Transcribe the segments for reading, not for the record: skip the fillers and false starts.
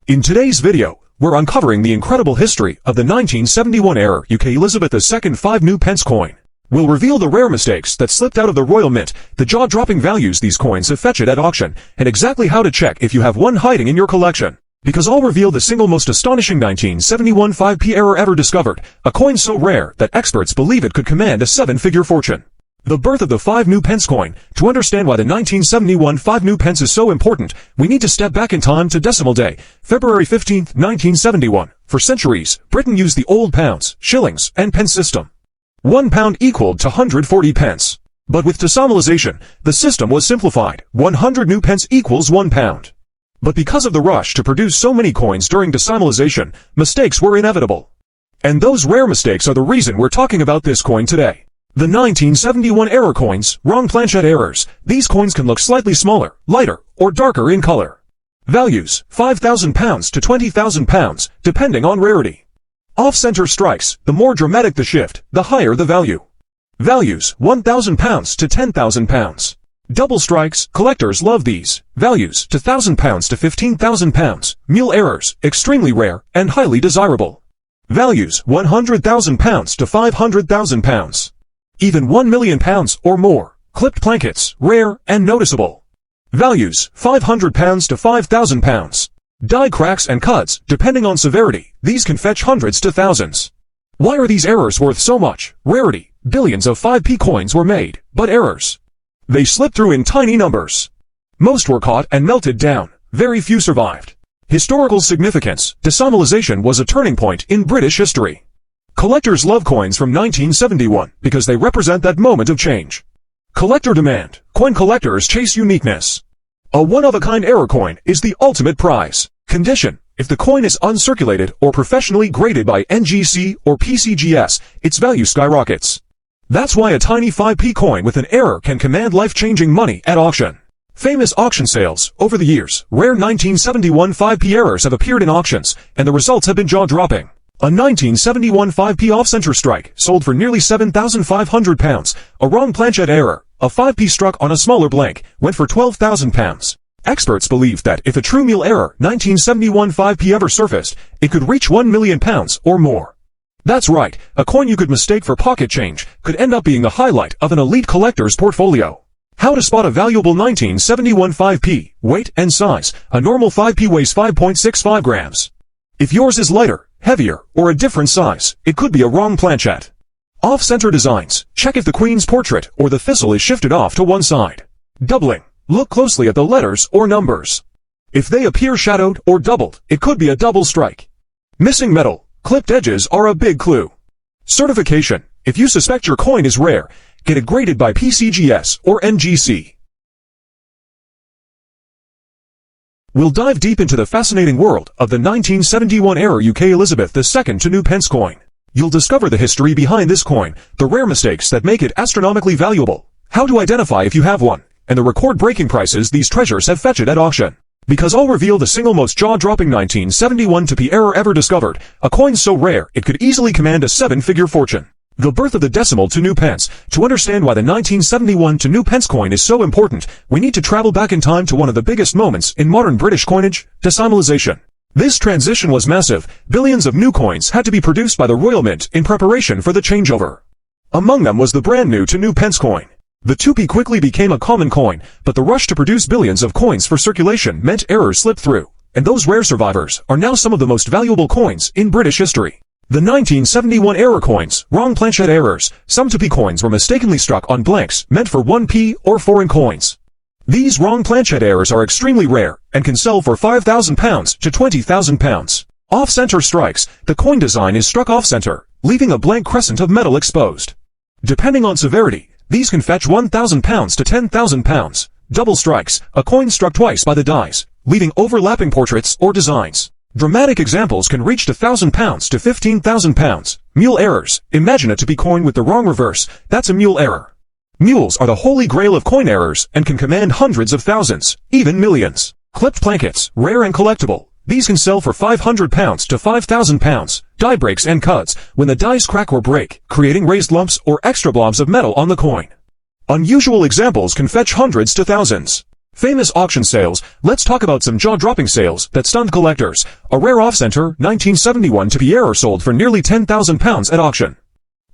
In today's video, we're uncovering the incredible history of the 1971 era UK Elizabeth II 5 new pence coin. We'll reveal the rare mistakes that slipped out of the Royal Mint, the jaw-dropping values these coins have fetched at auction, and exactly how to check if you have one hiding in your collection. Because I'll reveal the single most astonishing 1971 5p error ever discovered, a coin so rare that experts believe it could command a seven-figure fortune. The birth of the 5 new pence coin. To understand why the 1971 5 new pence is so important, we need to step back in time to decimal day, February 15, 1971. For centuries, Britain used the old pounds, shillings, and pence system. 1 pound equaled to 140 pence. But with decimalization, the system was simplified. 100 new pence equals 1 pound. But because of the rush to produce so many coins during decimalization, mistakes were inevitable. And those rare mistakes are the reason we're talking about this coin today. The 1971 error coins, wrong planchet errors. These coins can look slightly smaller, lighter, or darker in color. Values, £5,000 to £20,000, depending on rarity. Off-center strikes, the more dramatic the shift, the higher the value. Values, £1,000 to £10,000. Double strikes, collectors love these. Values, to £1,000 to £15,000. Mule errors, extremely rare, and highly desirable. Values, £100,000 to £500,000. Even £1 million or more. Clipped plankets, rare and noticeable. Values, £500 to £5,000. Die cracks and cuts, depending on severity, these can fetch hundreds to thousands. Why are these errors worth so much? Rarity. Billions of 5p coins were made, but errors. They slipped through in tiny numbers. Most were caught and melted down. Very few survived. Historical significance. Decimalization was a turning point in British history. Collectors love coins from 1971 because they represent that moment of change. Collector demand. Coin collectors chase uniqueness. A one-of-a-kind error coin is the ultimate prize. Condition. If the coin is uncirculated or professionally graded by NGC or PCGS, its value skyrockets. That's why a tiny 5p coin with an error can command life-changing money at auction. Famous auction sales. Over the years, rare 1971 5p errors have appeared in auctions, and the results have been jaw-dropping. A 1971 5p off-center strike sold for nearly £7,500. A wrong planchet error, a 5p struck on a smaller blank, went for £12,000. Experts believe that if a true mule error 1971 5p ever surfaced, it could reach £1 million or more. That's right, a coin you could mistake for pocket change could end up being the highlight of an elite collector's portfolio. How to spot a valuable 1971 5p. Weight and size. A normal 5p weighs 5.65 grams. If yours is lighter, heavier, or a different size, it could be a wrong planchet. Off-center designs. Check if the Queen's portrait or the thistle is shifted off to one side. Doubling. Look closely at the letters or numbers. If they appear shadowed or doubled, it could be a double strike. Missing metal. Clipped edges are a big clue. Certification. If you suspect your coin is rare, get it graded by PCGS or NGC. We'll dive deep into the fascinating world of the 1971 era UK Elizabeth II to new pence coin. You'll discover the history behind this coin, the rare mistakes that make it astronomically valuable, how to identify if you have one, and the record-breaking prices these treasures have fetched at auction. Because I'll reveal the single most jaw-dropping 1971 2p error ever discovered, a coin so rare it could easily command a seven-figure fortune. The birth of the decimal to new pence. To understand why the 1971 to new pence coin is so important, we need to travel back in time to one of the biggest moments in modern British coinage, decimalization. This transition was massive. Billions of new coins had to be produced by the Royal Mint in preparation for the changeover. Among them was the brand new to new pence coin. The 2p quickly became a common coin, but the rush to produce billions of coins for circulation meant errors slipped through, and those rare survivors are now some of the most valuable coins in British history. The 1971 error coins, wrong planchet errors. Some 2p coins were mistakenly struck on blanks meant for 1p or foreign coins. These wrong planchet errors are extremely rare and can sell for £5,000 to £20,000. Off-center strikes. The coin design is struck off-center, leaving a blank crescent of metal exposed. Depending on severity, these can fetch £1,000 to £10,000. Double strikes. A coin struck twice by the dies, leaving overlapping portraits or designs. Dramatic examples can reach £1,000 to £15,000. Mule errors. Imagine a 2p coin with the wrong reverse. That's a mule error. Mules are the holy grail of coin errors and can command hundreds of thousands, even millions. Clipped plankets. Rare and collectible. These can sell for £500 to £5,000. Die breaks and cuts. When the dies crack or break, creating raised lumps or extra blobs of metal on the coin. Unusual examples can fetch hundreds to thousands. Famous auction sales. Let's talk about some jaw-dropping sales that stunned collectors. A rare off-center 1971 to be error sold for nearly £10,000 at auction.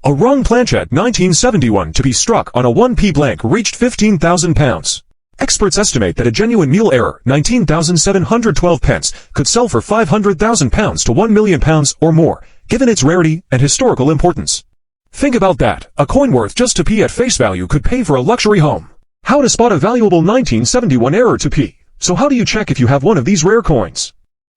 A wrong planchet 1971 to be struck on a 1p blank reached £15,000. Experts estimate that a genuine mule error 19,712 pence could sell for £500,000 to £1 million or more, given its rarity and historical importance. Think about that. A coin worth just 2p at face value could pay for a luxury home. How to spot a valuable 1971 error 2p. So how do you check if you have one of these rare coins?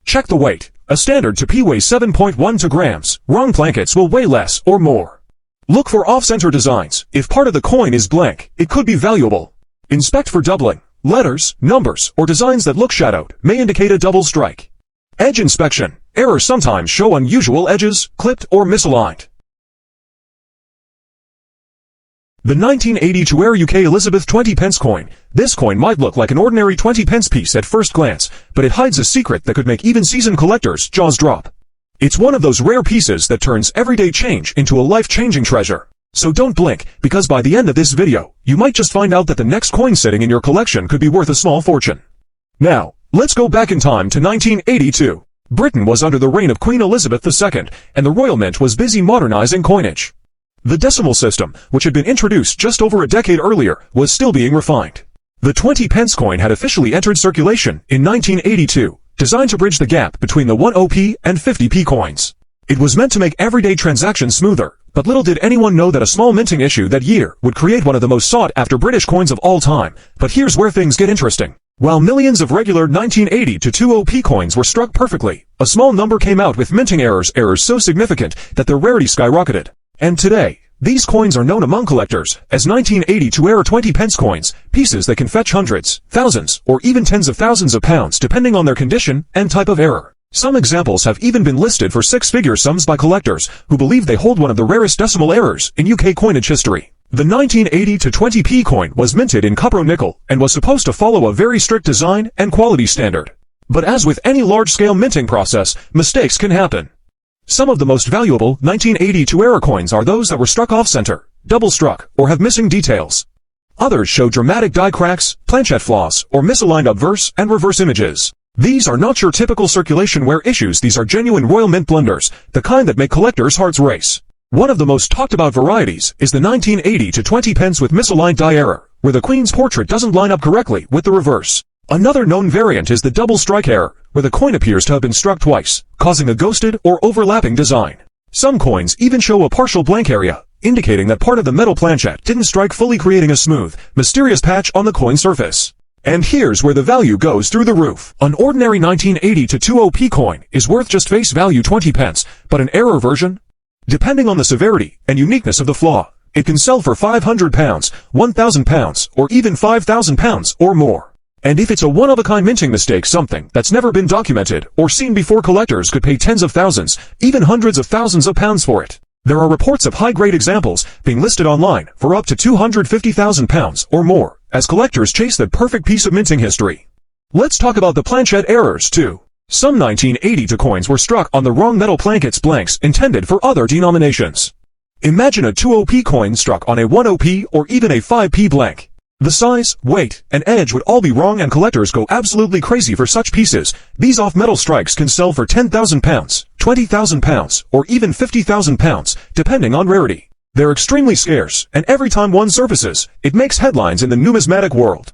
Check the weight. A standard 2p weighs 7.12 grams. Wrong plankets will weigh less or more. Look for off-center designs. If part of the coin is blank, it could be valuable. Inspect for doubling. Letters, numbers, or designs that look shadowed may indicate a double strike. Edge inspection. Errors sometimes show unusual edges, clipped or misaligned. The 1982 Air UK Elizabeth 20 pence coin. This coin might look like an ordinary 20 pence piece at first glance, but it hides a secret that could make even seasoned collectors' jaws drop. It's one of those rare pieces that turns everyday change into a life-changing treasure. So don't blink, because by the end of this video, you might just find out that the next coin sitting in your collection could be worth a small fortune. Now, let's go back in time to 1982. Britain was under the reign of Queen Elizabeth II, and the Royal Mint was busy modernizing coinage. The decimal system, which had been introduced just over a decade earlier, was still being refined. The 20 pence coin had officially entered circulation in 1982, designed to bridge the gap between the 10p and 50p coins. It was meant to make everyday transactions smoother, but little did anyone know that a small minting issue that year would create one of the most sought-after British coins of all time. But here's where things get interesting. While millions of regular 1980 to 20p coins were struck perfectly, a small number came out with minting errors so significant that their rarity skyrocketed. And today, these coins are known among collectors as 1982 error 20 pence coins, pieces that can fetch hundreds, thousands, or even tens of thousands of pounds depending on their condition and type of error. Some examples have even been listed for six-figure sums by collectors who believe they hold one of the rarest decimal errors in UK coinage history. The 1980 to 20p coin was minted in copper nickel and was supposed to follow a very strict design and quality standard. But as with any large-scale minting process, mistakes can happen. Some of the most valuable 1982 error coins are those that were struck off-center, double-struck, or have missing details. Others show dramatic die cracks, planchet flaws, or misaligned obverse and reverse images. These are not your typical circulation-ware issues. These are genuine Royal Mint blunders, the kind that make collectors' hearts race. One of the most talked-about varieties is the 1980 to 20 pence with misaligned die error, where the Queen's portrait doesn't line up correctly with the reverse. Another known variant is the double strike error, where the coin appears to have been struck twice, causing a ghosted or overlapping design. Some coins even show a partial blank area, indicating that part of the metal planchet didn't strike fully, creating a smooth, mysterious patch on the coin surface. And here's where the value goes through the roof. An ordinary 1980 to 20p coin is worth just face value 20 pence, but an error version? Depending on the severity and uniqueness of the flaw, it can sell for £500, £1,000, or even £5,000 or more. And if it's a one-of-a-kind minting mistake, something that's never been documented or seen before, collectors could pay tens of thousands, even hundreds of thousands of pounds for it. There are reports of high-grade examples being listed online for up to £250,000 or more, as collectors chase that perfect piece of minting history. Let's talk about the planchet errors, too. Some 1982 coins were struck on the wrong metal plankets, blanks intended for other denominations. Imagine a 20p coin struck on a 10p or even a 5p blank. The size, weight, and edge would all be wrong, and collectors go absolutely crazy for such pieces. These off-metal strikes can sell for £10,000, £20,000, or even £50,000, depending on rarity. They're extremely scarce, and every time one surfaces, it makes headlines in the numismatic world.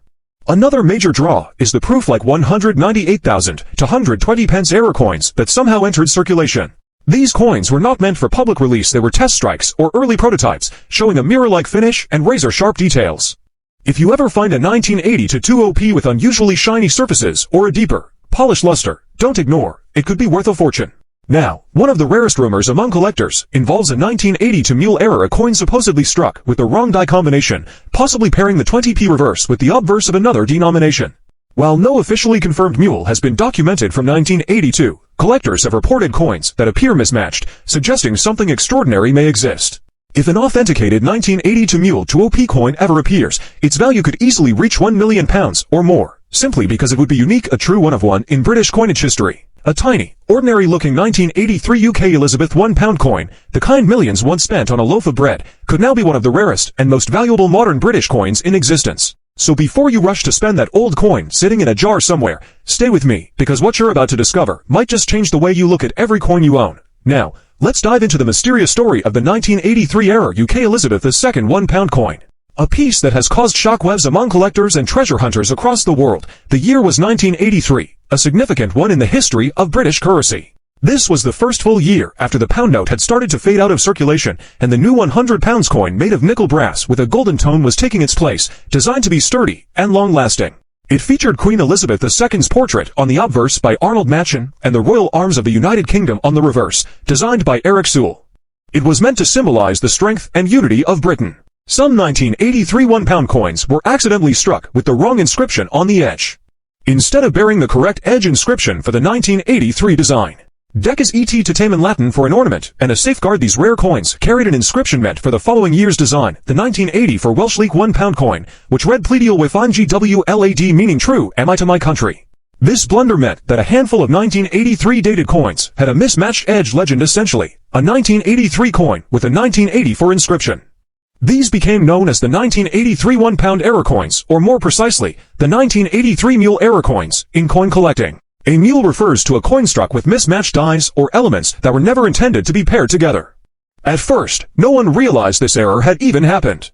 Another major draw is the proof-like 198,000 to 120 pence error coins that somehow entered circulation. These coins were not meant for public release. They were test strikes or early prototypes, showing a mirror-like finish and razor-sharp details. If you ever find a 1980 to 20p with unusually shiny surfaces or a deeper, polished luster, don't ignore, it could be worth a fortune. Now, one of the rarest rumors among collectors involves a 1980 to mule error, a coin supposedly struck with the wrong die combination, possibly pairing the 20p reverse with the obverse of another denomination. While no officially confirmed mule has been documented from 1982, collectors have reported coins that appear mismatched, suggesting something extraordinary may exist. If an authenticated 1980 to mule 20p coin ever appears, its value could easily reach £1 million or more, simply because it would be unique, a true one-of-one in British coinage history. A tiny, ordinary-looking 1983 UK Elizabeth £1 coin, the kind millions once spent on a loaf of bread, could now be one of the rarest and most valuable modern British coins in existence. So before you rush to spend that old coin sitting in a jar somewhere, stay with me, because what you're about to discover might just change the way you look at every coin you own. Now, let's dive into the mysterious story of the 1983 era UK Elizabeth II £1 coin. A piece that has caused shockwaves among collectors and treasure hunters across the world. The year was 1983, a significant one in the history of British currency. This was the first full year after the pound note had started to fade out of circulation, and the new £100 coin made of nickel brass with a golden tone was taking its place, designed to be sturdy and long-lasting. It featured Queen Elizabeth II's portrait on the obverse by Arnold Machin and the royal arms of the United Kingdom on the reverse, designed by Eric Sewell. It was meant to symbolize the strength and unity of Britain. Some 1983 £1 coins were accidentally struck with the wrong inscription on the edge, instead of bearing the correct edge inscription for the 1983 design. Decus et Tatem in Latin for an ornament and a safeguard. These rare coins carried an inscription meant for the following year's design, the 1984 Welsh Leek £1 coin, which read Pledio with IMGWLAD, meaning true am I to my country. This blunder meant that a handful of 1983 dated coins had a mismatched edge legend, essentially a 1983 coin with a 1984 inscription. These became known as the 1983 £1 error coins, or more precisely, the 1983 mule error coins, in coin collecting. A mule refers to a coin struck with mismatched dies or elements that were never intended to be paired together. At first, no one realized this error had even happened.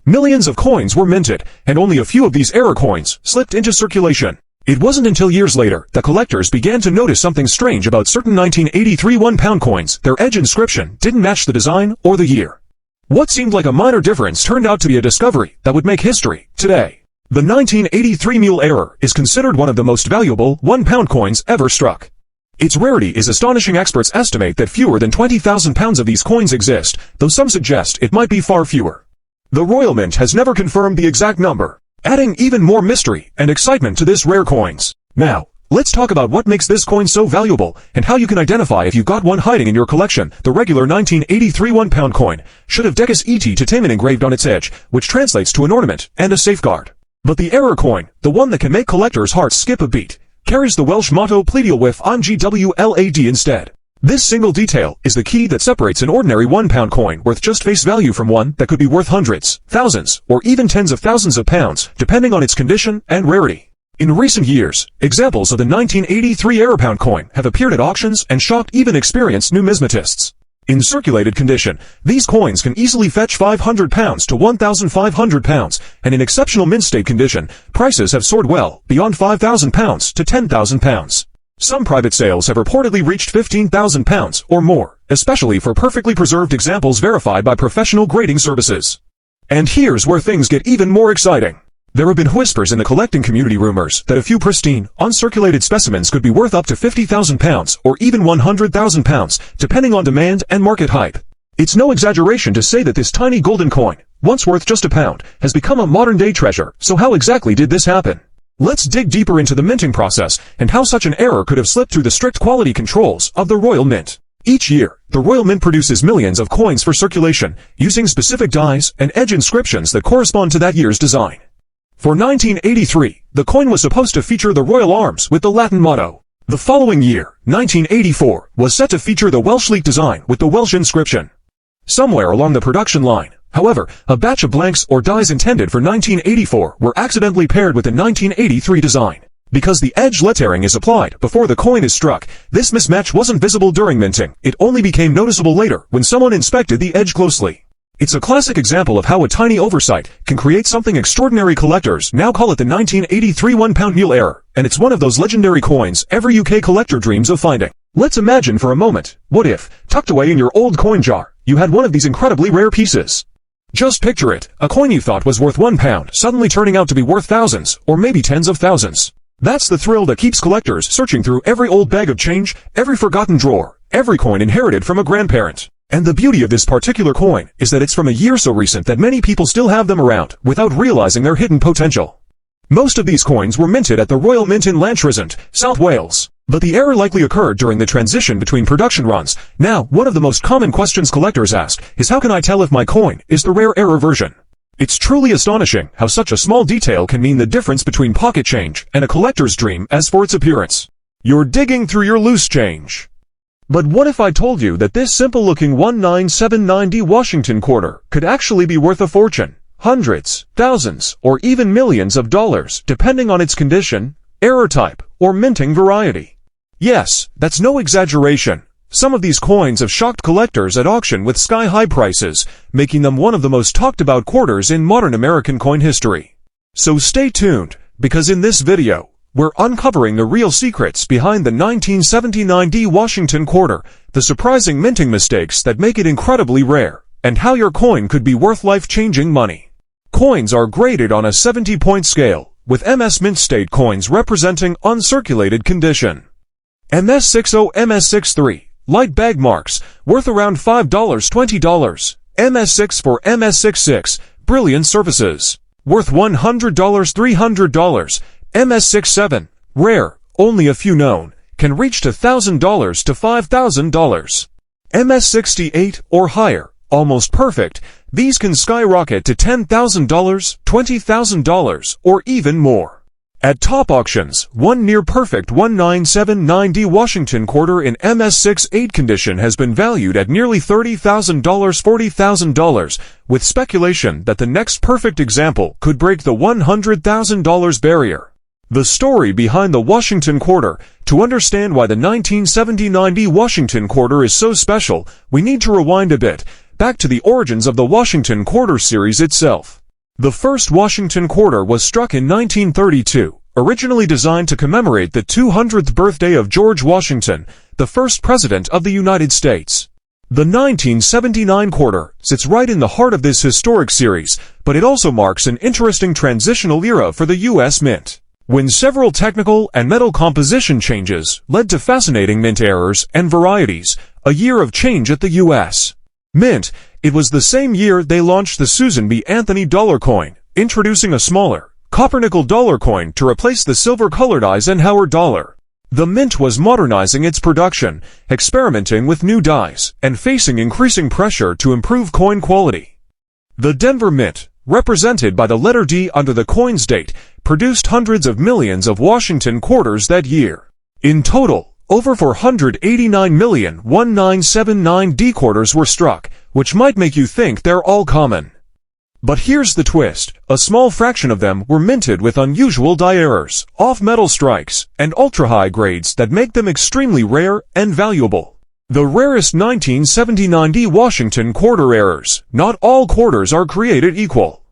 Millions of coins were minted, and only a few of these error coins slipped into circulation. It wasn't until years later that collectors began to notice something strange about certain 1983 £1 coins. Their edge inscription didn't match the design or the year. What seemed like a minor difference turned out to be a discovery that would make history today. The 1983 mule error is considered one of the most valuable £1 coins ever struck. Its rarity is astonishing. Experts estimate that fewer than 20,000 pounds of these coins exist, though some suggest it might be far fewer. The Royal Mint has never confirmed the exact number, adding even more mystery and excitement to this rare coins. Now, let's talk about what makes this coin so valuable, and how you can identify if you've got one hiding in your collection. The regular 1983 £1 coin should have Decus et Tatem engraved on its edge, which translates to an ornament and a safeguard. But the error coin, the one that can make collectors' hearts skip a beat, carries the Welsh motto Pledio with IMGWLAD instead. This single detail is the key that separates an ordinary £1 coin worth just face value from one that could be worth hundreds, thousands, or even tens of thousands of pounds, depending on its condition and rarity. In recent years, examples of the 1983 error pound coin have appeared at auctions and shocked even experienced numismatists. In circulated condition, these coins can easily fetch £500 to £1,500, and in exceptional mint state condition, prices have soared well beyond £5,000 to £10,000. Some private sales have reportedly reached £15,000 or more, especially for perfectly preserved examples verified by professional grading services. And here's where things get even more exciting. There have been whispers in the collecting community, rumors that a few pristine, uncirculated specimens could be worth up to £50,000 or even £100,000, depending on demand and market hype. It's no exaggeration to say that this tiny golden coin, once worth just £1, has become a modern-day treasure. So how exactly did this happen? Let's dig deeper into the minting process and how such an error could have slipped through the strict quality controls of the Royal Mint. Each year, the Royal Mint produces millions of coins for circulation, using specific dies and edge inscriptions that correspond to that year's design. For 1983, the coin was supposed to feature the royal arms with the Latin motto. The following year, 1984, was set to feature the Welsh Leek design with the Welsh inscription. Somewhere along the production line, however, a batch of blanks or dies intended for 1984 were accidentally paired with the 1983 design. Because the edge lettering is applied before the coin is struck, this mismatch wasn't visible during minting. It only became noticeable later when someone inspected the edge closely. It's a classic example of how a tiny oversight can create something extraordinary. Collectors now call it the 1983 £1 mule error, and it's one of those legendary coins every UK collector dreams of finding. Let's imagine for a moment, what if, tucked away in your old coin jar, you had one of these incredibly rare pieces? Just picture it, a coin you thought was worth £1 suddenly turning out to be worth thousands, or maybe tens of thousands. That's the thrill that keeps collectors searching through every old bag of change, every forgotten drawer, every coin inherited from a grandparent. And the beauty of this particular coin is that it's from a year so recent that many people still have them around without realizing their hidden potential. Most of these coins were minted at the Royal Mint in Llantrisant, South Wales, but the error likely occurred during the transition between production runs. Now, one of the most common questions collectors ask is, how can I tell if my coin is the rare error version? It's truly astonishing how such a small detail can mean the difference between pocket change and a collector's dream. As for its appearance, you're digging through your loose change. But what if I told you that this simple-looking 1979D Washington quarter could actually be worth a fortune? hundreds, thousands, or even millions of dollars depending on its condition, error type, or minting variety. Yes, that's no exaggeration. Some of these coins have shocked collectors at auction with sky-high prices, making them one of the most talked-about quarters in modern American coin history. So stay tuned, because in this video, we're uncovering the real secrets behind the 1979 Washington quarter, the surprising minting mistakes that make it incredibly rare, and how your coin could be worth life-changing money. Coins are graded on a 70-point scale, with MS Mint State coins representing uncirculated condition. MS60, MS63, light bag marks, worth around $5, $20. MS6 for MS66, brilliant surfaces, worth $100, $300. MS67, rare, only a few known, can reach to $1,000 to $5,000. MS68 or higher, almost perfect, these can skyrocket to $10,000, $20,000, or even more. At top auctions, one near-perfect 1979 Washington quarter in MS68 condition has been valued at nearly $30,000, $40,000, with speculation that the next perfect example could break the $100,000 barrier. The story behind the Washington quarter. To understand why the 1979 Washington quarter is so special, we need to rewind a bit, back to the origins of the Washington quarter series itself. The first Washington quarter was struck in 1932, originally designed to commemorate the 200th birthday of George Washington, the first president of the United States. The 1979 quarter sits right in the heart of this historic series, but it also marks an interesting transitional era for the U.S. Mint, when several technical and metal composition changes led to fascinating mint errors and varieties, a year of change at the U.S. Mint. It was the same year they launched the Susan B. Anthony dollar coin, introducing a smaller, copper-nickel dollar coin to replace the silver-colored Eisenhower dollar. The Mint was modernizing its production, experimenting with new dies, and facing increasing pressure to improve coin quality. The Denver Mint, represented by the letter D under the coin's date, produced hundreds of millions of Washington quarters that year. In total, over 489,1979 quarters were struck, which might make you think they're all common. But here's the twist: a small fraction of them were minted with unusual die errors, off-metal strikes, and ultra-high grades that make them extremely rare and valuable. The rarest 1979 Washington quarter errors. Not all quarters are created equal.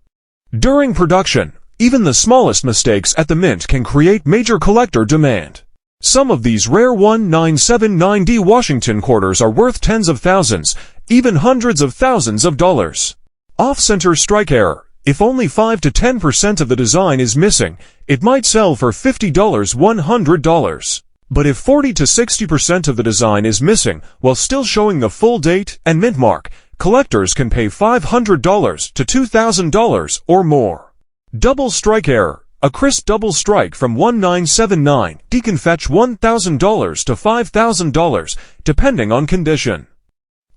During production, even the smallest mistakes at the Mint can create major collector demand. Some of these rare 1979 Washington quarters are worth tens of thousands, even hundreds of thousands of dollars. Off-center strike error. If only 5 to 10% of the design is missing, it might sell for $50, $100. But if 40 to 60% of the design is missing while still showing the full date and mint mark, collectors can pay $500 to $2,000 or more. Double strike error. A crisp double strike from 1979 can fetch $1,000 to $5,000, depending on condition.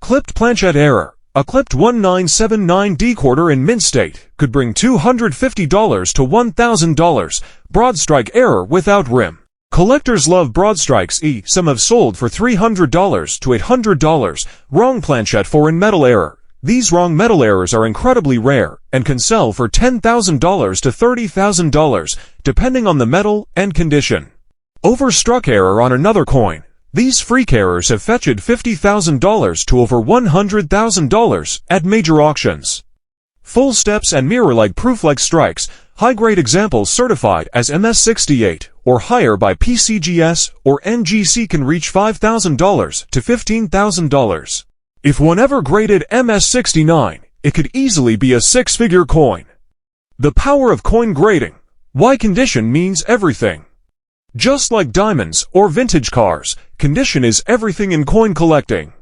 Clipped planchet error. A clipped 1979 quarter in mint state could bring $250 to $1,000. Broad strike error without rim. Collectors love broad strikes. Some have sold for $300 to $800. Wrong planchet foreign metal error. These wrong metal errors are incredibly rare and can sell for $10,000 to $30,000, depending on the metal and condition. Overstruck error on another coin. These freak errors have fetched $50,000 to over $100,000 at major auctions. Full steps and mirror-like proof-like strikes. High-grade examples certified as MS68 or higher by PCGS or NGC can reach $5,000 to $15,000. If one ever graded MS69, it could easily be a six-figure coin. The power of coin grading. Why condition means everything. Just like diamonds or vintage cars, condition is everything in coin collecting.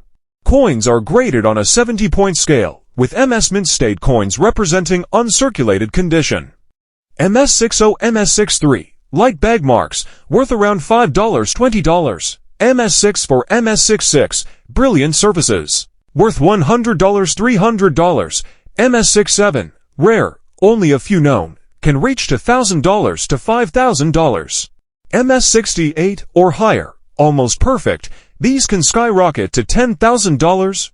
Coins are graded on a 70-point scale, with MS Mint State coins representing uncirculated condition. MS60, MS63, light bag marks, worth around $5, $20. MS6 for MS66, brilliant surfaces, worth $100, $300. MS67, rare, only a few known, can reach to $1,000 to $5,000. MS68 or higher, almost perfect, these can skyrocket to $10,000,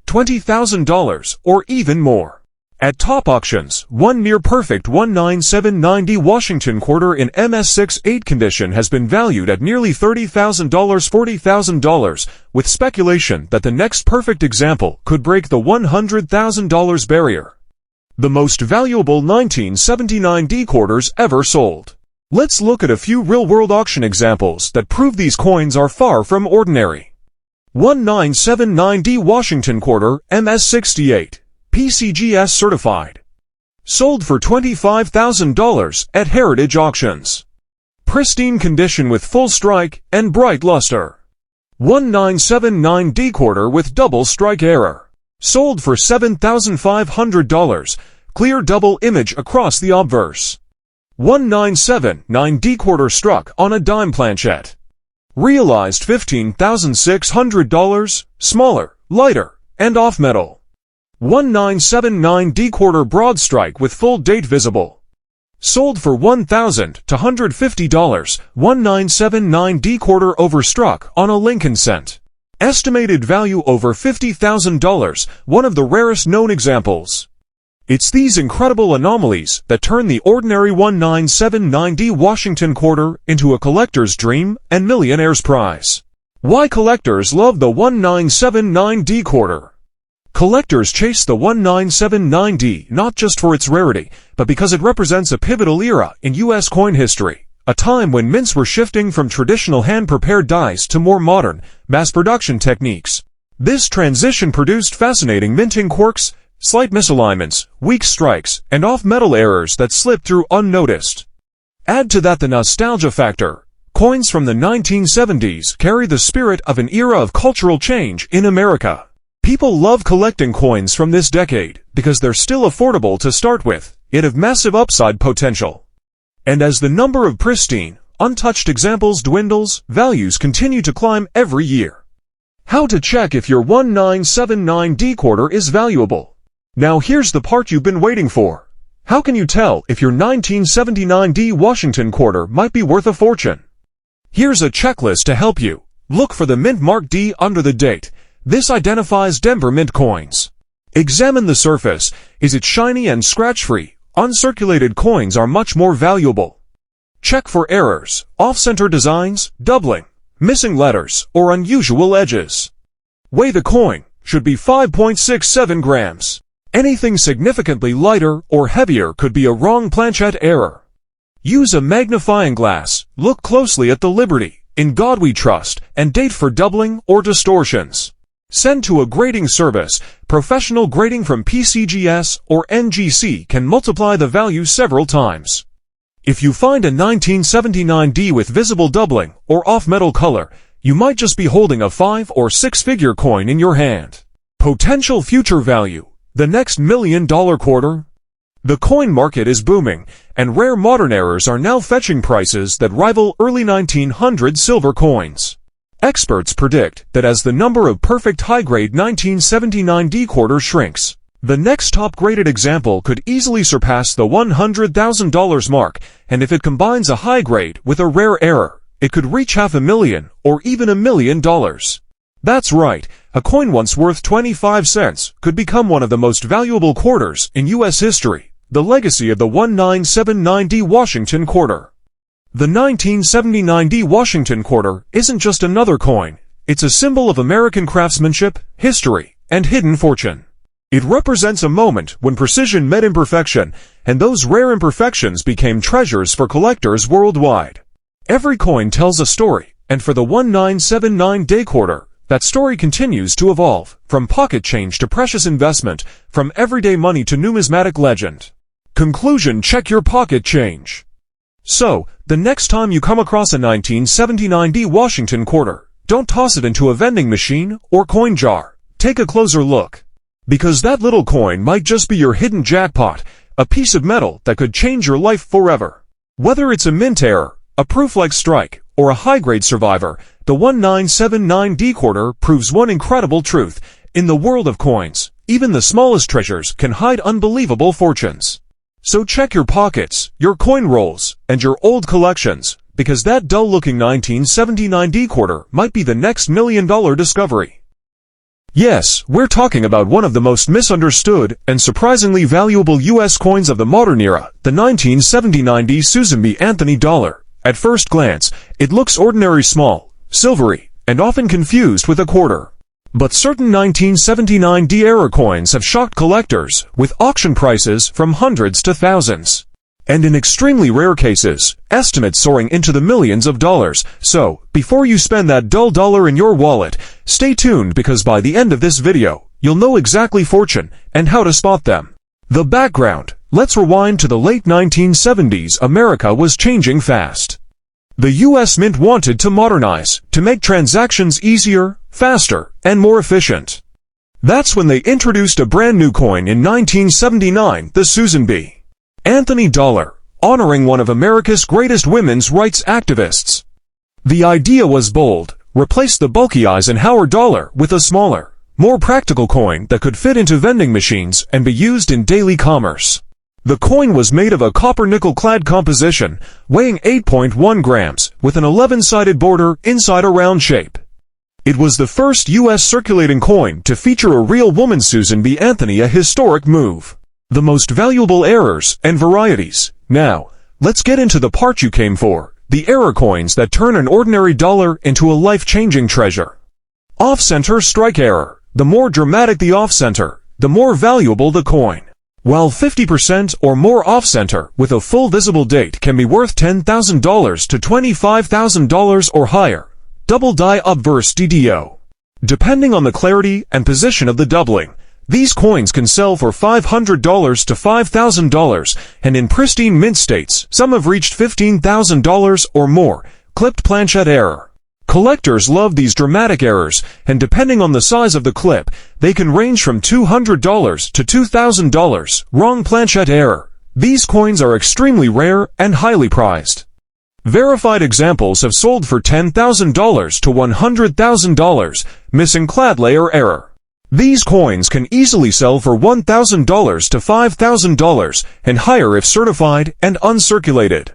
$20,000, or even more. At top auctions, one near-perfect 1979D Washington quarter in MS6-8 condition has been valued at nearly $30,000, $40,000, with speculation that the next perfect example could break the $100,000 barrier. The most valuable 1979D quarters ever sold. Let's look at a few real-world auction examples that prove these coins are far from ordinary. 1979D Washington quarter, MS68. PCGS certified. Sold for $25,000 at Heritage Auctions. Pristine condition with full strike and bright luster. 1979D quarter with double strike error. Sold for $7,500. Clear double image across the obverse. 1979D quarter struck on a dime planchet. Realized $15,600. Smaller, lighter, and off metal. 1979D quarter broad strike with full date visible. Sold for $1,250. 1979D quarter overstruck on a Lincoln cent. Estimated value over $50,000, one of the rarest known examples. It's these incredible anomalies that turn the ordinary 1979D Washington quarter into a collector's dream and millionaire's prize. Why collectors love the 1979D quarter. Collectors chase the 1979D not just for its rarity, but because it represents a pivotal era in U.S. coin history, a time when mints were shifting from traditional hand-prepared dies to more modern, mass-production techniques. This transition produced fascinating minting quirks, slight misalignments, weak strikes, and off-metal errors that slipped through unnoticed. Add to that the nostalgia factor. Coins from the 1970s carry the spirit of an era of cultural change in America. People love collecting coins from this decade because they're still affordable to start with, yet have massive upside potential. And as the number of pristine, untouched examples dwindles, values continue to climb every year. How to check if your 1979D quarter is valuable? Now here's the part you've been waiting for. How can you tell if your 1979D Washington quarter might be worth a fortune? Here's a checklist to help you. Look for the mint mark D under the date. This identifies Denver Mint coins. Examine the surface. Is it shiny and scratch-free? Uncirculated coins are much more valuable. Check for errors, off-center designs, doubling, missing letters, or unusual edges. Weigh the coin. Should be 5.67 grams. Anything significantly lighter or heavier could be a wrong planchet error. Use a magnifying glass. Look closely at the Liberty, In God We Trust, and date for doubling or distortions. Send to a grading service. Professional grading from PCGS or NGC can multiply the value several times. If you find a 1979D with visible doubling or off-metal color, you might just be holding a 5- or 6-figure coin in your hand. Potential future value. The next $1 million quarter? The coin market is booming, and rare modern errors are now fetching prices that rival early 1900s silver coins. Experts predict that as the number of perfect high-grade 1979D quarters shrinks, the next top-graded example could easily surpass the $100,000 mark, and if it combines a high-grade with a rare error, it could reach $500,000 or even $1 million. That's right, a coin once worth 25 cents could become one of the most valuable quarters in U.S. history, the legacy of the 1979D Washington quarter. The 1979D Washington quarter isn't just another coin, it's a symbol of American craftsmanship, history, and hidden fortune. It represents a moment when precision met imperfection, and those rare imperfections became treasures for collectors worldwide. Every coin tells a story, and for the 1979D quarter, that story continues to evolve, from pocket change to precious investment, from everyday money to numismatic legend. Conclusion: check your pocket change. So, the next time you come across a 1979D Washington quarter, don't toss it into a vending machine or coin jar. Take a closer look. Because that little coin might just be your hidden jackpot, a piece of metal that could change your life forever. Whether it's a mint error, a proof-like strike, or a high-grade survivor, the 1979D quarter proves one incredible truth. In the world of coins, even the smallest treasures can hide unbelievable fortunes. So check your pockets, your coin rolls, and your old collections, because that dull-looking 1979D quarter might be the next $1 million discovery. Yes, we're talking about one of the most misunderstood and surprisingly valuable U.S. coins of the modern era, the 1979 D Susan B. Anthony dollar. At first glance, it looks ordinary small, silvery, and often confused with a quarter. But certain 1979 D era coins have shocked collectors, with auction prices from hundreds to thousands. And in extremely rare cases, estimates soaring into the millions of dollars. So, before you spend that dull dollar in your wallet, stay tuned because by the end of this video, you'll know exactly fortune and how to spot them. The background. Let's rewind to the late 1970s. America was changing fast. The U.S. Mint wanted to modernize, to make transactions easier, faster, and more efficient. That's when they introduced a brand new coin in 1979, the Susan B. Anthony dollar, honoring one of America's greatest women's rights activists. The idea was bold: replace the bulky Eisenhower dollar with a smaller, more practical coin that could fit into vending machines and be used in daily commerce. The coin was made of a copper-nickel-clad composition, weighing 8.1 grams, with an 11-sided border inside a round shape. It was the first U.S. circulating coin to feature a real woman. Susan B. Anthony, a historic move. The most valuable errors and varieties. Now, let's get into the part you came for, the error coins that turn an ordinary dollar into a life-changing treasure. Off-center strike error. The more dramatic the off-center, the more valuable the coin. While 50% or more off-center with a full visible date can be worth $10,000 to $25,000 or higher. Double die obverse DDO. Depending on the clarity and position of the doubling, these coins can sell for $500 to $5,000, and in pristine mint states, some have reached $15,000 or more. Clipped planchet error. Collectors love these dramatic errors, and depending on the size of the clip, they can range from $200 to $2,000. Wrong planchet error. These coins are extremely rare and highly prized. Verified examples have sold for $10,000 to $100,000. Missing clad layer error. These coins can easily sell for $1,000 to $5,000 and higher if certified and uncirculated.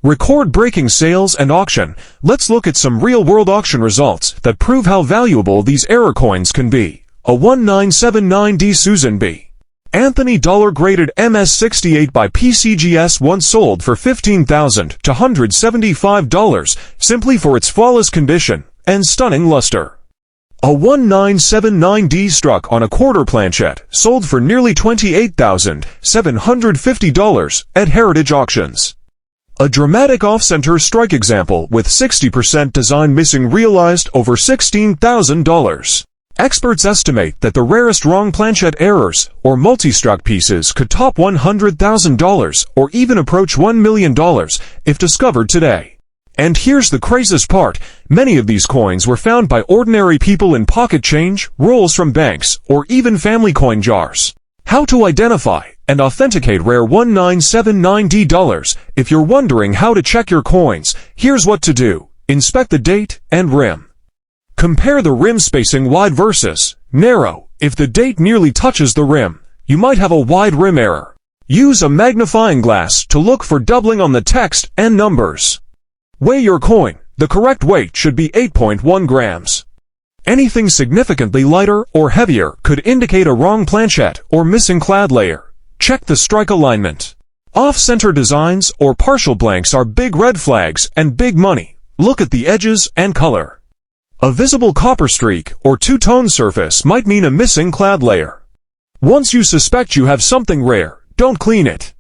Record-breaking sales and auction. Let's look at some real-world auction results that prove how valuable these error coins can be. A 1979 D Susan B. Anthony dollar graded MS68 by PCGS once sold for $15,000 to $175 simply for its flawless condition and stunning luster. A 1979 D struck on a quarter planchet sold for nearly $28,750 at Heritage Auctions. A dramatic off-center strike example with 60% design missing realized over $16,000. Experts estimate that the rarest wrong planchet errors or multi-struck pieces could top $100,000 or even approach $1 million if discovered today. And here's the craziest part, many of these coins were found by ordinary people in pocket change, rolls from banks, or even family coin jars. How to identify and authenticate rare 1979 D dollars? If you're wondering how to check your coins, here's what to do. Inspect the date and rim. Compare the rim spacing wide versus narrow. If the date nearly touches the rim, you might have a wide rim error. Use a magnifying glass to look for doubling on the text and numbers. Weigh your coin. The correct weight should be 8.1 grams. Anything significantly lighter or heavier could indicate a wrong planchet or missing clad layer. Check the strike alignment. Off-center designs or partial blanks are big red flags and big money. Look at the edges and color. A visible copper streak or two-tone surface might mean a missing clad layer. Once you suspect you have something rare, don't clean it.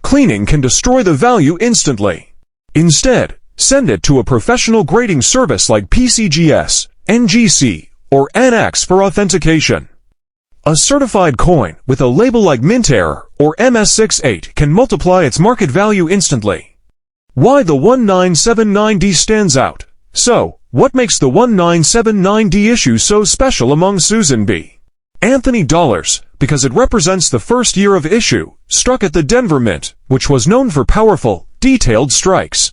Cleaning can destroy the value instantly. Instead, send it to a professional grading service like PCGS, NGC, or NX for authentication. A certified coin with a label like mint error or MS68 can multiply its market value instantly. Why the 1979D stands out. So, what makes the 1979D issue so special among Susan B. Anthony dollars? Because it represents the first year of issue, struck at the Denver Mint, which was known for powerful, detailed strikes.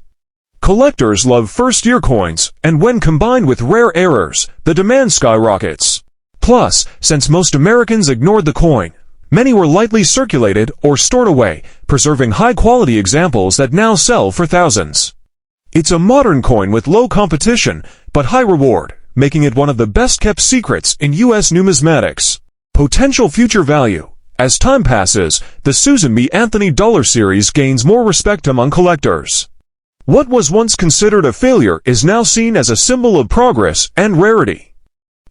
Collectors love first-year coins, and when combined with rare errors, the demand skyrockets. Plus, since most Americans ignored the coin, many were lightly circulated or stored away, preserving high-quality examples that now sell for thousands. It's a modern coin with low competition, but high reward. making it one of the best-kept secrets in U.S. numismatics. Potential future value. As time passes, the Susan B. Anthony dollar series gains more respect among collectors. What was once considered a failure is now seen as a symbol of progress and rarity.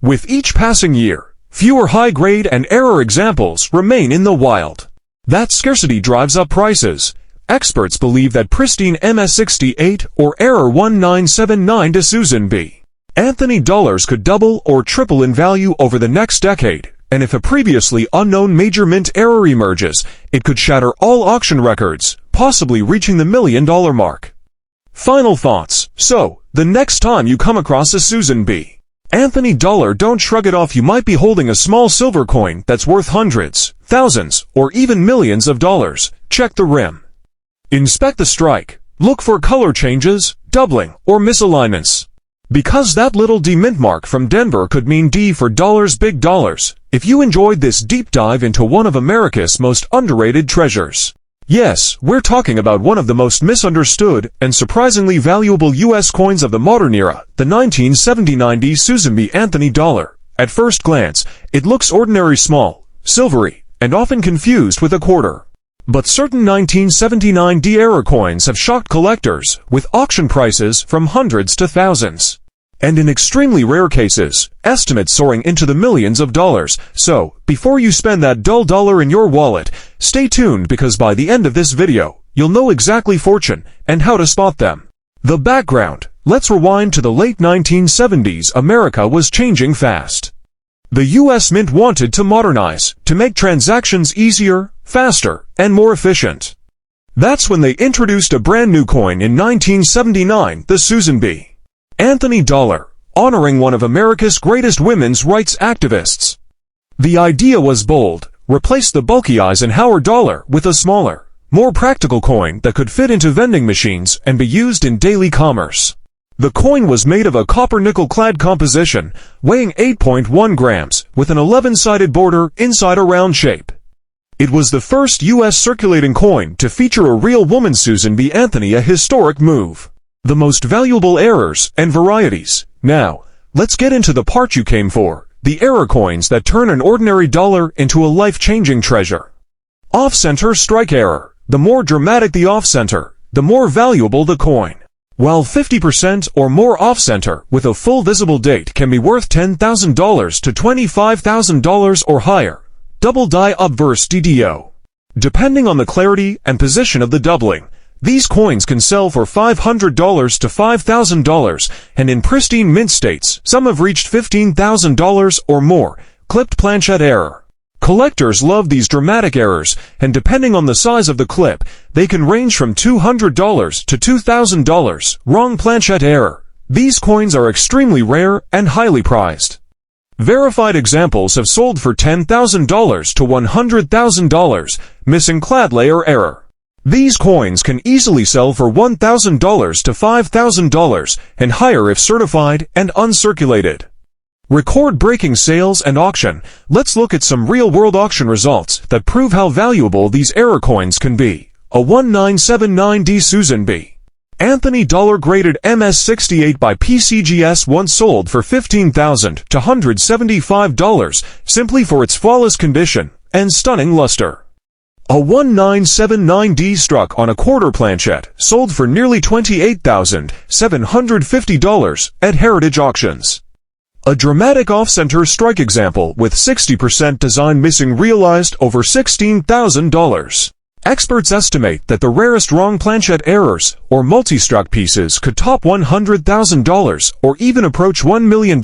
With each passing year, fewer high-grade and error examples remain in the wild. That scarcity drives up prices. Experts believe that pristine MS68 or error 1979 to Susan B. Anthony dollars could double or triple in value over the next decade, and if a previously unknown major mint error emerges, it could shatter all auction records, possibly reaching the $1 million mark. Final thoughts. So, the next time you come across a Susan B. Anthony dollar, don't shrug it off. You might be holding a small silver coin that's worth hundreds, thousands, or even millions of dollars. Check the rim. Inspect the strike. Look for color changes, doubling, or misalignments. Because that little D mint mark from Denver could mean D for dollars, big dollars. If you enjoyed this deep dive into one of America's most underrated treasures. Yes, we're talking about one of the most misunderstood and surprisingly valuable U.S. coins of the modern era, the 1979 D Susan B. Anthony dollar. At first glance, it looks ordinary, small, silvery, and often confused with a quarter. But certain 1979 D era coins have shocked collectors, with auction prices from hundreds to thousands. And in extremely rare cases, estimates soaring into the millions of dollars. So, before you spend that dull dollar in your wallet, stay tuned, because by the end of this video, you'll know exactly fortune and how to spot them. The background. Let's rewind to the late 1970s. America was changing fast. The U.S. Mint wanted to modernize, to make transactions easier, faster, and more efficient. That's when they introduced a brand new coin in 1979, the Susan B. Anthony dollar, honoring one of America's greatest women's rights activists. The idea was bold: replace the bulky Eisenhower dollar with a smaller, more practical coin that could fit into vending machines and be used in daily commerce. The coin was made of a copper-nickel clad composition, weighing 8.1 grams, with an 11-sided border inside a round shape. It was the first U.S. circulating coin to feature a real woman, Susan B. Anthony, a historic move. The most valuable errors and varieties. Now, let's get into the part you came for, the error coins that turn an ordinary dollar into a life-changing treasure. Off-center strike error. The more dramatic the off-center, the more valuable the coin. While 50% or more off-center with a full visible date can be worth $10,000 to $25,000 or higher. Double die obverse DDO. Depending on the clarity and position of the doubling, these coins can sell for $500 to $5,000, and in pristine mint states, some have reached $15,000 or more. Clipped planchet error. Collectors love these dramatic errors, and depending on the size of the clip, they can range from $200 to $2,000. Wrong planchet error. These coins are extremely rare and highly prized. Verified examples have sold for $10,000 to $100,000. Missing clad layer error. These coins can easily sell for $1,000 to $5,000 and higher if certified and uncirculated. Record-breaking sales and auction. Let's look at some real-world auction results that prove how valuable these error coins can be. A 1979 D Susan B. Anthony dollar graded MS68 by PCGS once sold for $15,000 to $175 simply for its flawless condition and stunning luster. A 1979 D struck on a quarter planchet sold for nearly $28,750 at Heritage Auctions. A dramatic off-center strike example with 60% design missing realized over $16,000. Experts estimate that the rarest wrong planchet errors or multi-struck pieces could top $100,000 or even approach $1 million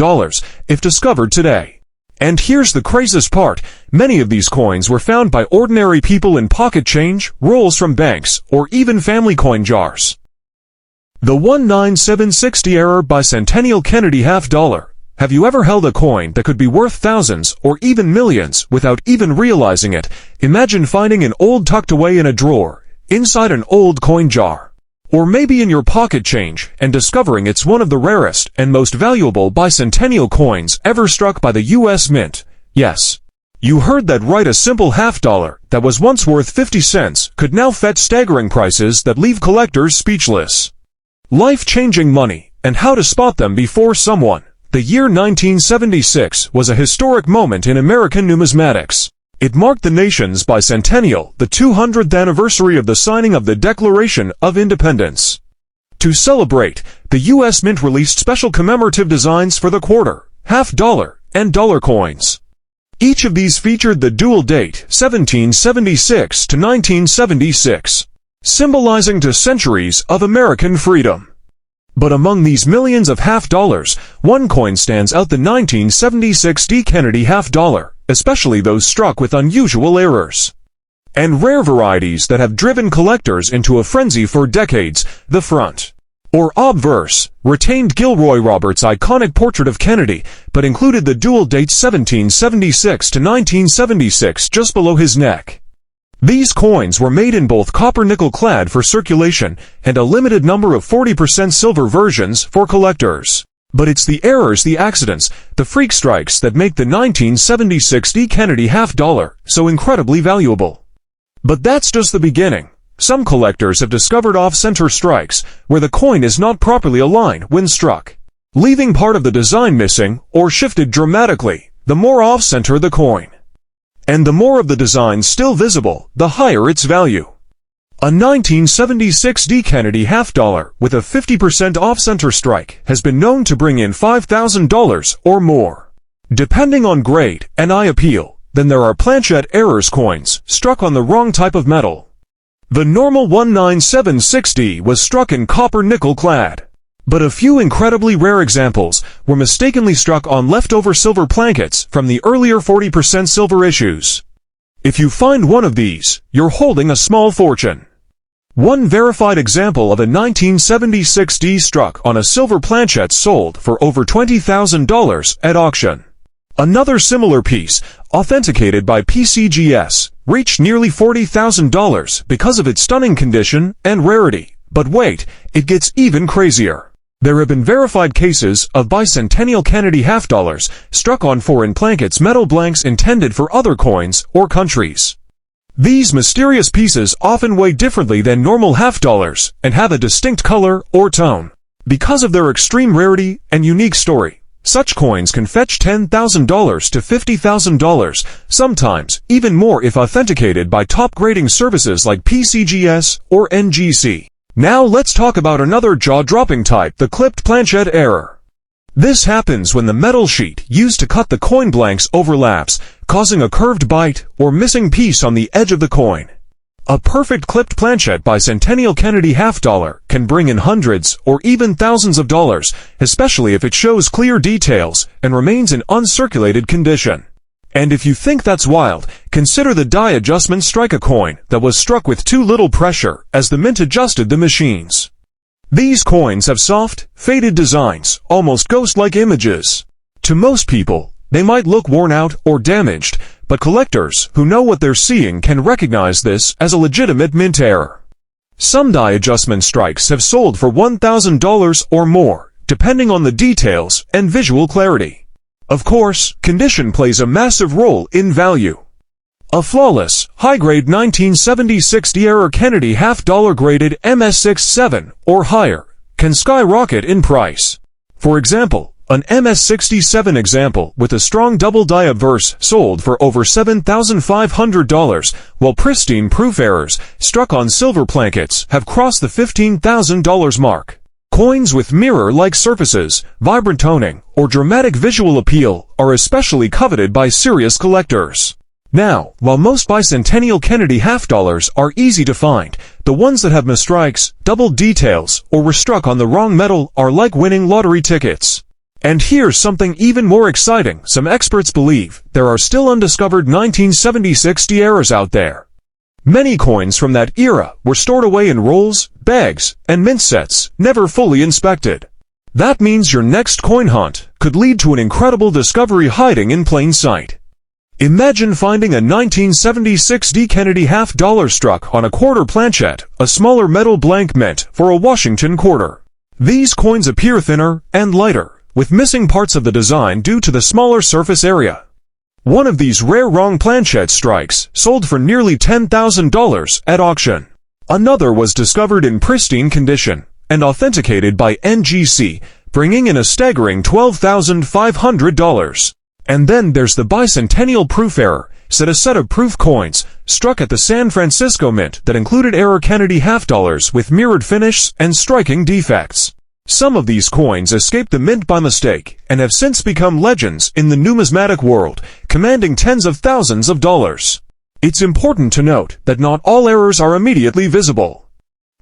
if discovered today. And here's the craziest part, many of these coins were found by ordinary people in pocket change, rolls from banks, or even family coin jars. The 19760 error bicentennial Kennedy half dollar. Have you ever held a coin that could be worth thousands or even millions without even realizing it? Imagine finding an old tucked away in a drawer, inside an old coin jar. Or maybe in your pocket change, and discovering it's one of the rarest and most valuable bicentennial coins ever struck by the U.S. Mint. Yes, you heard that right, a simple half dollar that was once worth 50 cents could now fetch staggering prices that leave collectors speechless. Life-changing money, and how to spot them before someone. The year 1976 was a historic moment in American numismatics. It marked the nation's bicentennial, the 200th anniversary of the signing of the Declaration of Independence. To celebrate, the U.S. Mint released special commemorative designs for the quarter, half dollar, and dollar coins. Each of these featured the dual date 1776 to 1976, symbolizing 2 centuries of American freedom. But among these millions of half dollars, one coin stands out: the 1976 D. Kennedy half dollar, especially those struck with unusual errors and rare varieties that have driven collectors into a frenzy for decades. The front, or obverse, retained Gilroy Roberts' iconic portrait of Kennedy, but included the dual dates 1776 to 1976 just below his neck. These coins were made in both copper-nickel clad for circulation and a limited number of 40% silver versions for collectors. But it's the errors, the accidents, the freak strikes that make the 1976 D. Kennedy half dollar so incredibly valuable. But that's just the beginning. Some collectors have discovered off-center strikes, where the coin is not properly aligned when struck, leaving part of the design missing or shifted dramatically. The more off-center the coin, and the more of the design still visible, the higher its value. A 1976 D. Kennedy half dollar with a 50% off-center strike has been known to bring in $5,000 or more. Depending on grade and eye appeal, then there are planchet errors coins struck on the wrong type of metal. The normal 1976D was struck in copper-nickel clad, but a few incredibly rare examples were mistakenly struck on leftover silver plankets from the earlier 40% silver issues. If you find one of these, you're holding a small fortune. One verified example of a 1976D struck on a silver planchet sold for over $20,000 at auction. Another similar piece, authenticated by PCGS, reached nearly $40,000 because of its stunning condition and rarity. But wait, it gets even crazier. There have been verified cases of bicentennial Kennedy half dollars struck on foreign plankets, metal blanks intended for other coins or countries. These mysterious pieces often weigh differently than normal half dollars and have a distinct color or tone. Because of their extreme rarity and unique story, such coins can fetch $10,000 to $50,000, sometimes even more if authenticated by top grading services like PCGS or NGC. Now let's talk about another jaw-dropping type, the clipped planchet error. This happens when the metal sheet used to cut the coin blanks overlaps, causing a curved bite or missing piece on the edge of the coin. A perfect clipped planchet bicentennial Kennedy half dollar can bring in hundreds or even thousands of dollars, especially if it shows clear details and remains in uncirculated condition. And if you think that's wild, consider the die adjustment strike, a coin that was struck with too little pressure as the mint adjusted the machines. These coins have soft, faded designs, almost ghost-like images. To most people, they might look worn out or damaged, but collectors who know what they're seeing can recognize this as a legitimate mint error. Some die adjustment strikes have sold for $1,000 or more, depending on the details and visual clarity. Of course, condition plays a massive role in value. A flawless, high-grade 1976 D error Kennedy half dollar graded MS67 or higher can skyrocket in price. For example, an MS67 example with a strong double die obverse sold for over $7,500, while pristine proof errors struck on silver plankets have crossed the $15,000 mark. Coins with mirror-like surfaces, vibrant toning, or dramatic visual appeal are especially coveted by serious collectors. Now, while most bicentennial Kennedy half dollars are easy to find, the ones that have misstrikes, double details, or were struck on the wrong metal are like winning lottery tickets. And here's something even more exciting. Some experts believe there are still undiscovered 1976 D errors out there. Many coins from that era were stored away in rolls, bags, and mint sets, never fully inspected. That means your next coin hunt could lead to an incredible discovery hiding in plain sight. Imagine finding a 1976 D. Kennedy half dollar struck on a quarter planchet, a smaller metal blank meant for a Washington quarter. These coins appear thinner and lighter, with missing parts of the design due to the smaller surface area. One of these rare wrong planchet strikes sold for nearly $10,000 at auction. Another was discovered in pristine condition and authenticated by NGC, bringing in a staggering $12,500. And then there's the bicentennial proof error, a set of proof coins struck at the San Francisco Mint that included error Kennedy half dollars with mirrored finishes and striking defects. Some of these coins escaped the mint by mistake and have since become legends in the numismatic world, commanding tens of thousands of dollars. It's important to note that not all errors are immediately visible.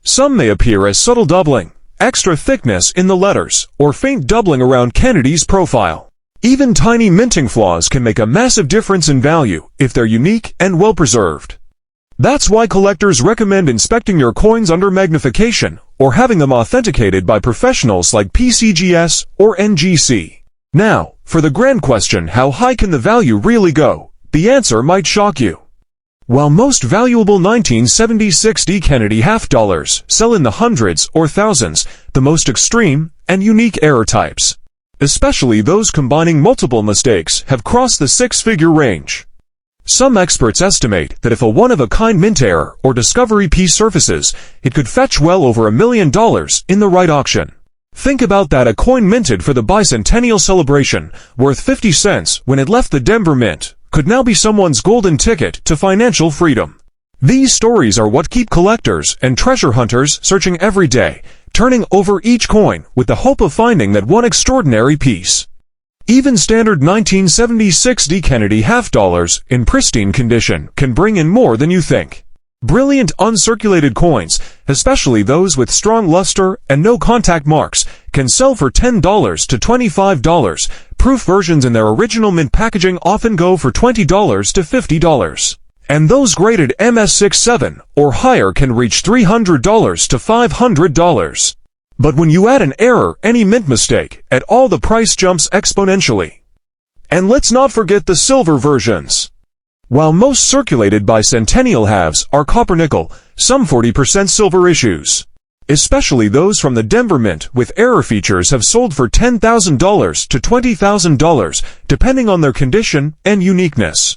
Some may appear as subtle doubling, extra thickness in the letters, or faint doubling around Kennedy's profile. Even tiny minting flaws can make a massive difference in value if they're unique and well-preserved. That's why collectors recommend inspecting your coins under magnification or having them authenticated by professionals like PCGS or NGC. Now, for the grand question, how high can the value really go? The answer might shock you. While most valuable 1976 D Kennedy half dollars sell in the hundreds or thousands, the most extreme and unique error types, especially those combining multiple mistakes, have crossed the six-figure range. Some experts estimate that if a one-of-a-kind mint error or discovery piece surfaces, it could fetch well over $1 million in the right auction. Think about that, a coin minted for the bicentennial celebration, worth 50 cents when it left the Denver Mint, could now be someone's golden ticket to financial freedom. These stories are what keep collectors and treasure hunters searching every day, turning over each coin with the hope of finding that one extraordinary piece. Even standard 1976 D Kennedy half dollars in pristine condition can bring in more than you think. Brilliant uncirculated coins, especially those with strong luster and no contact marks, can sell for $10 to $25. Proof versions in their original mint packaging often go for $20 to $50. And those graded MS67 or higher can reach $300 to $500. But when you add an error, any mint mistake, at all, the price jumps exponentially. And let's not forget the silver versions. While most circulated bicentennial halves are copper-nickel, some 40% silver issues, especially those from the Denver Mint with error features, have sold for $10,000 to $20,000, depending on their condition and uniqueness.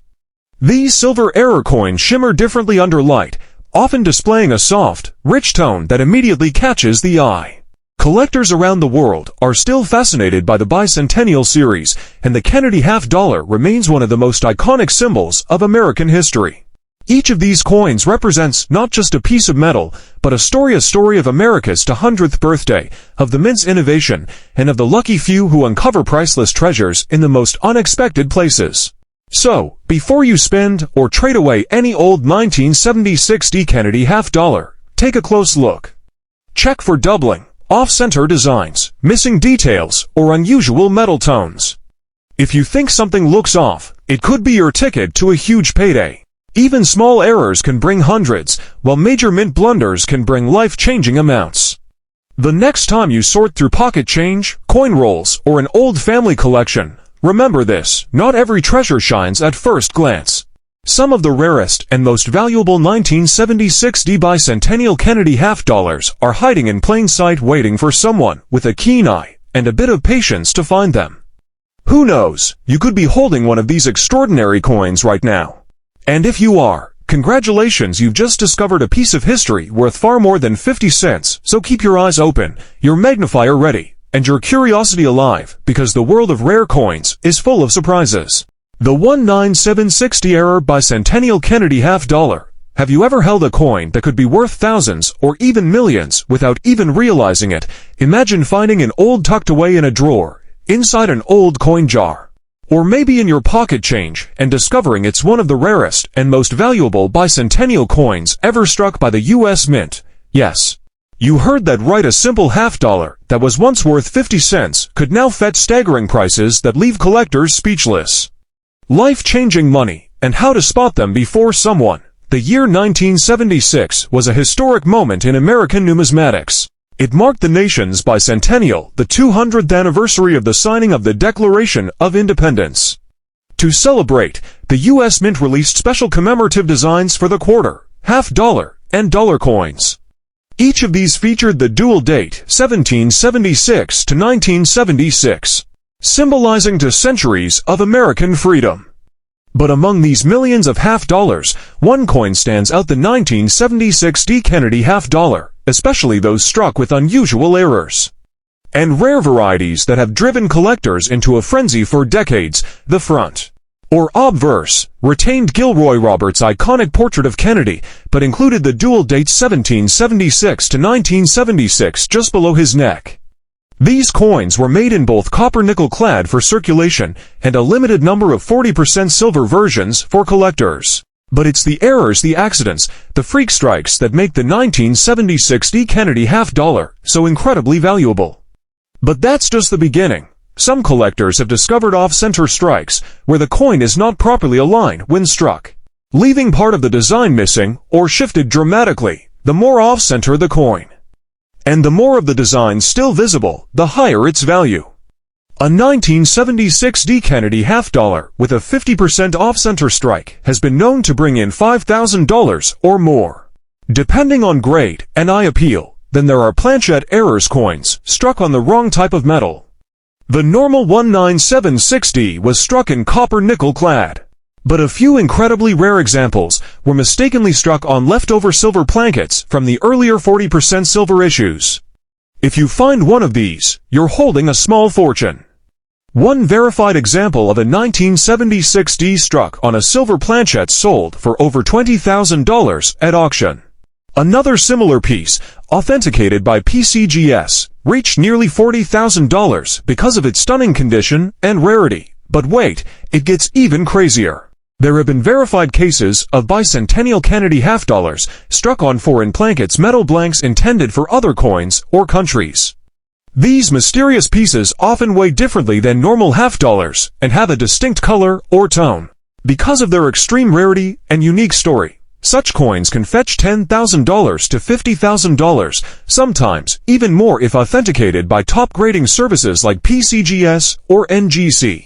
These silver error coins shimmer differently under light, often displaying a soft, rich tone that immediately catches the eye. Collectors around the world are still fascinated by the bicentennial series, and the Kennedy half dollar remains one of the most iconic symbols of American history. Each of these coins represents not just a piece of metal, but a story of America's 200th birthday, of the mint's innovation, and of the lucky few who uncover priceless treasures in the most unexpected places. So, before you spend or trade away any old 1976 D Kennedy half dollar, take a close look. Check for doubling, off-center designs, missing details, or unusual metal tones. If you think something looks off, it could be your ticket to a huge payday. Even small errors can bring hundreds, while major mint blunders can bring life-changing amounts. The next time you sort through pocket change, coin rolls, or an old family collection, remember this: not every treasure shines at first glance. Some of the rarest and most valuable 1976 D bicentennial Kennedy half dollars are hiding in plain sight, waiting for someone with a keen eye and a bit of patience to find them. Who knows, you could be holding one of these extraordinary coins right now. And if you are, congratulations, you've just discovered a piece of history worth far more than 50 cents, so keep your eyes open, your magnifier ready, and your curiosity alive, because the world of rare coins is full of surprises. The 1976 error bicentennial Kennedy half dollar. Have you ever held a coin that could be worth thousands or even millions without even realizing it? Imagine finding an old tucked away in a drawer, inside an old coin jar, or maybe in your pocket change, and discovering it's one of the rarest and most valuable bicentennial coins ever struck by the U.S. Mint. Yes, you heard that right, a simple half dollar that was once worth 50 cents could now fetch staggering prices that leave collectors speechless. Life-changing money, and how to spot them before someone. The year 1976 was a historic moment in American numismatics. It marked the nation's bicentennial, the 200th anniversary of the signing of the Declaration of Independence. To celebrate, the U.S. Mint released special commemorative designs for the quarter, half dollar, and dollar coins. Each of these featured the dual date, 1776 to 1976. Symbolizing 2 centuries of American freedom. But among these millions of half dollars, one coin stands out: the 1976 D Kennedy half dollar, especially those struck with unusual errors. and rare varieties that have driven collectors into a frenzy for decades. The front, or obverse, retained Gilroy Roberts' iconic portrait of Kennedy, but included the dual dates 1776 to 1976 just below his neck. These coins were made in both copper-nickel clad for circulation and a limited number of 40% silver versions for collectors. But it's the errors, the accidents, the freak strikes that make the 1976 D. Kennedy half-dollar so incredibly valuable. But that's just the beginning. Some collectors have discovered off-center strikes, where the coin is not properly aligned when struck, leaving part of the design missing or shifted dramatically. The more off-center the coin, and the more of the design still visible, the higher its value. A 1976 D. Kennedy half-dollar with a 50% off-center strike has been known to bring in $5,000 or more. Depending on grade and eye appeal, then there are planchet errors coins struck on the wrong type of metal. The normal 1976D was struck in copper-nickel clad, but a few incredibly rare examples were mistakenly struck on leftover silver plankets from the earlier 40% silver issues. If you find one of these, you're holding a small fortune. One verified example of a 1976D struck on a silver planchet sold for over $20,000 at auction. Another similar piece, authenticated by PCGS, reached nearly $40,000 because of its stunning condition and rarity. But wait, it gets even crazier. There have been verified cases of bicentennial Kennedy half-dollars struck on foreign plankets, metal blanks intended for other coins or countries. These mysterious pieces often weigh differently than normal half-dollars and have a distinct color or tone. Because of their extreme rarity and unique story, such coins can fetch $10,000 to $50,000, sometimes even more if authenticated by top grading services like PCGS or NGC.